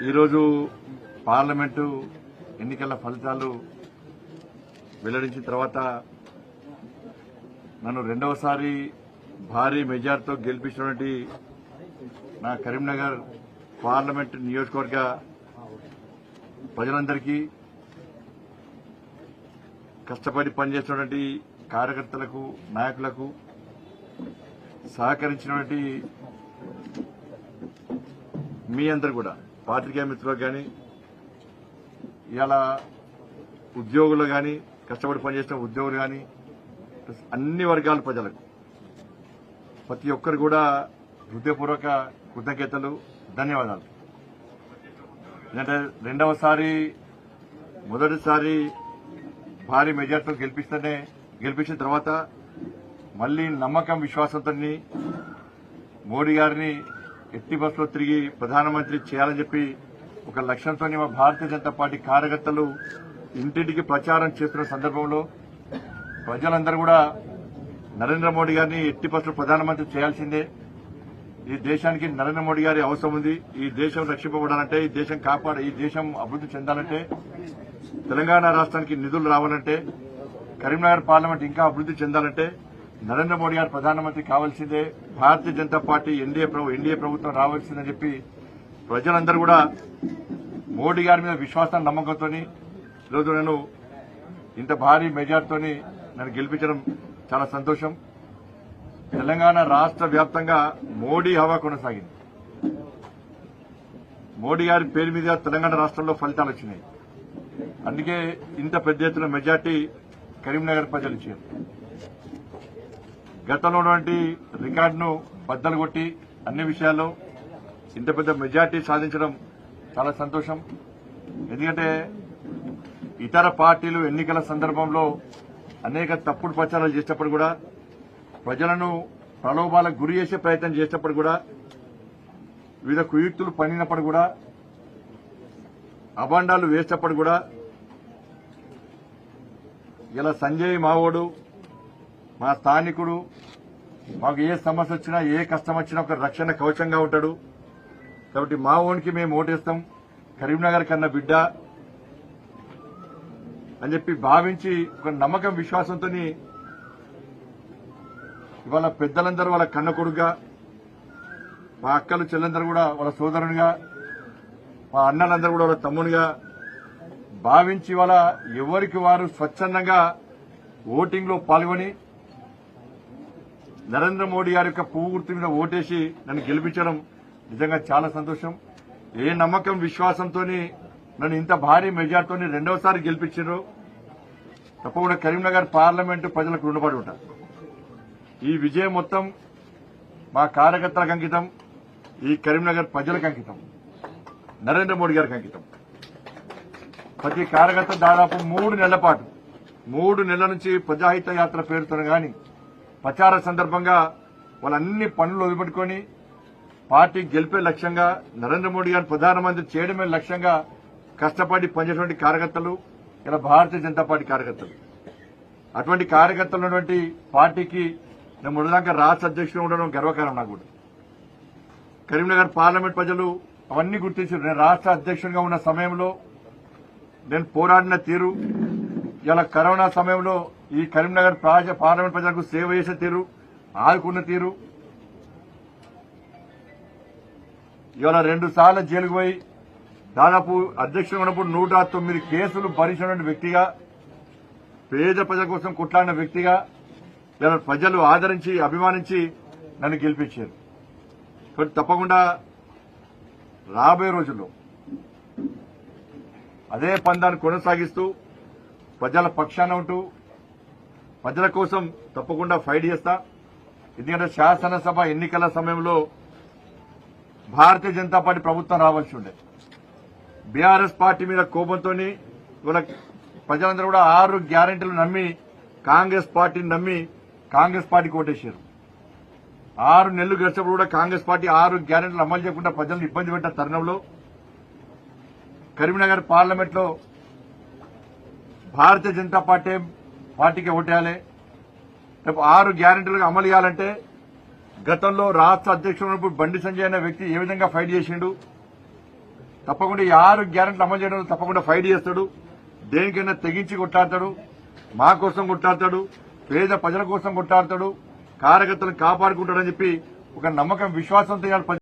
ఈరోజు పార్లమెంటు ఎన్నికల ఫలితాలు వెల్లడించిన తర్వాత నన్ను రెండవసారి భారీ మెజార్టీతో గెలిపించినటువంటి నా కరీంనగర్ పార్లమెంట్ నియోజకవర్గ ప్రజలందరికీ కష్టపడి పనిచేస్తున్నటువంటి కార్యకర్తలకు నాయకులకు సహకరించినటువంటి మీ అందరు కూడా పాత్రికేయ మిత్రులకు కానీ ఇవాళ ఉద్యోగులు కానీ కష్టపడి పనిచేసిన ఉద్యోగులు కానీ అన్ని వర్గాల ప్రజలకు ప్రతి ఒక్కరు కూడా హృదయపూర్వక కృతజ్ఞతలు ధన్యవాదాలు. ఎందుకంటే రెండవసారి మొదటిసారి భారీ మెజార్టీతో గెలిపించిన తర్వాత మళ్లీ నమ్మకం విశ్వాసంతో మోడీ గారిని ఎట్టి బస్సులో తిరిగి ప్రధానమంత్రి చేయాలని చెప్పి ఒక లక్ష్యంతో మా భారతీయ జనతా పార్టీ కార్యకర్తలు ఇంటింటికి ప్రచారం చేస్తున్న సందర్భంలో ప్రజలందరూ కూడా నరేంద్ర మోడీ గారిని ఎట్టి బస్సులో ప్రధానమంత్రి చేయాల్సిందే, ఈ దేశానికి నరేంద్ర మోడీ గారి అవసరం ఉంది, ఈ దేశం రక్షింపబడాలంటే, ఈ దేశం అభివృద్ది చెందాలంటే, తెలంగాణ రాష్ట్రానికి నిధులు రావాలంటే, కరీంనగర్ పార్లమెంట్ ఇంకా అభివృద్ది చెందాలంటే నరేంద్ర మోడీ గారు ప్రధానమంత్రి కావాల్సిందే, భారతీయ జనతా పార్టీ ఎన్డీఏ ప్రభుత్వం రావాల్సిందని చెప్పి ప్రజలందరూ కూడా మోడీ గారి మీద విశ్వాసాన్ని నమ్మకంతో ఈరోజు నేను ఇంత భారీ మెజార్టీతో నన్ను గెలిపించడం చాలా సంతోషం. తెలంగాణ రాష్ట్ర వ్యాప్తంగా మోడీ హవా కొనసాగింది. మోడీ గారి పేరు మీద తెలంగాణ రాష్ట్రంలో ఫలితాలు వచ్చినాయి. అందుకే ఇంత పెద్ద ఎత్తున మెజార్టీ కరీంనగర్ ప్రజలు ఇచ్చారు. గతంలో ఉన్నటువంటి రికార్డును బద్దలు కొట్టి అన్ని విషయాల్లో ఇంత పెద్ద మెజార్టీ సాధించడం చాలా సంతోషం. ఎందుకంటే ఇతర పార్టీలు ఎన్నికల సందర్భంలో అనేక తప్పుడు ప్రచారాలు చేసేటప్పుడు కూడా, ప్రజలను ప్రలోభాలకు గురి చేసే ప్రయత్నం చేసేటప్పుడు కూడా, వివిధ కుయుక్తులు పన్నినప్పుడు కూడా, అభాండాలు వేసేటప్పుడు కూడా, ఇలా సంజయ్ మావోడు మా స్థానికుడు, మాకు ఏ సమస్య వచ్చినా ఏ కష్టం వచ్చినా ఒక రక్షణ కవచంగా ఉంటాడు కాబట్టి మా ఓనికి మేము ఓటేస్తాం, కరీంనగర్ కన్నా బిడ్డ అని చెప్పి భావించి ఒక నమ్మకం విశ్వాసంతో ఇవాళ పెద్దలందరూ వాళ్ళ కన్న కొడుకుగా, మా అక్కలు చెల్లెందరూ కూడా వాళ్ళ సోదరునిగా, మా అన్నలందరూ కూడా వాళ్ళ తమ్మునిగా భావించి వాళ్ళ ఎవరికి వారు స్వచ్ఛందంగా ఓటింగ్ లో పాల్గొని నరేంద్ర మోడీ గారి యొక్క పువ్వు గుర్తు మీద ఓటేసి నన్ను గెలిపించడం నిజంగా చాలా సంతోషం. ఏ నమ్మకం విశ్వాసంతో నన్ను ఇంత భారీ మెజార్టీతో రెండవసారి గెలిపించారో తప్పకుండా కరీంనగర్ పార్లమెంటు ప్రజలకు రుణపడి ఉంటారు. ఈ విజయం మొత్తం మా కార్యకర్తలకు అంకితం, ఈ కరీంనగర్ ప్రజలకు అంకితం, నరేంద్ర మోడీ గారికి అంకితం. ప్రతి కార్యకర్త దాదాపు 3 నెలల పాటు 3 నెలల నుంచి ప్రజాహిత యాత్ర పేరుతో గాని ప్రచార సందర్భంగా వాళ్ళన్ని పనులు వదిలిపెట్టుకుని పార్టీ గెలిపే లక్ష్యంగా, నరేంద్ర మోడీ గారిని ప్రధానమంత్రి చేయడమే లక్ష్యంగా కష్టపడి పనిచేసినటువంటి కార్యకర్తలు ఇలా భారతీయ జనతా పార్టీ కార్యకర్తలు. అటువంటి కార్యకర్తలు ఉన్నటువంటి పార్టీకి నేను మొదటిదాకా రాష్ట్ర అధ్యక్షుడు ఉండడం గర్వకారం. నాకు కూడా కరీంనగర్ పార్లమెంట్ ప్రజలు అవన్నీ గుర్తించారు. నేను రాష్ట్ర అధ్యక్షుడిగా ఉన్న సమయంలో నేను పోరాడిన తీరు, ఇలా కరోనా సమయంలో ఈ కరీంనగర్ పార్లమెంట్ ప్రజలకు సేవ చేసే తీరు, ఆదుకున్న తీరు, ఇవాళ 2 సార్లు జైలుకు పోయి దాదాపు అధ్యక్షుడు ఉన్నప్పుడు 109 కేసులు భరించినటువంటి వ్యక్తిగా, పేద ప్రజల కోసం కొట్లాడిన వ్యక్తిగా ఇలా ప్రజలు ఆదరించి అభిమానించి నన్ను గెలిపించారు. కాబట్టి తప్పకుండా రాబోయే రోజుల్లో అదే పందాన్ని కొనసాగిస్తూ ప్రజల పక్షాన ఉంటూ ప్రజల కోసం తప్పకుండా ఫైట్ చేస్తా. ఎందుకంటే శాసనసభ ఎన్నికల సమయంలో భారతీయ జనతా పార్టీ ప్రభుత్వం రావాల్సి ఉండే, బీఆర్ఎస్ పార్టీ మీద కోపంతో ఇవాళ ప్రజలందరూ కూడా 6 గ్యారెంటీలు నమ్మి కాంగ్రెస్ పార్టీని నమ్మి కాంగ్రెస్ పార్టీకి ఓటేశారు. 6 నెలలు గడిచినప్పుడు కూడా కాంగ్రెస్ పార్టీ 6 గ్యారెంటీలు అమలు చేయకుండా ప్రజలను ఇబ్బంది పెట్టిన తరుణంలో కరీంనగర్ పార్లమెంట్ లో భారతీయ జనతా పార్టీకి ఓటేయాలి, రేపు 6 గ్యారెంటీలకు అమలు చేయాలంటే గతంలో రాష్ట్ర అధ్యక్షుడు బండి సంజయ్ అనే వ్యక్తి ఏ విధంగా ఫైట్ చేసిండు, తప్పకుండా ఈ 6 గ్యారెంటీలు అమలు చేయడం తప్పకుండా ఫైట్ చేస్తాడు. దేనికైనా తెగించి కొట్లాడతాడు. మా కోసం కొట్లాడతాడు. పేద ప్రజల కోసం కొట్లాడతాడు. కార్యకర్తలను కాపాడుకుంటాడని చెప్పి ఒక నమ్మకం, విశ్వాసంతో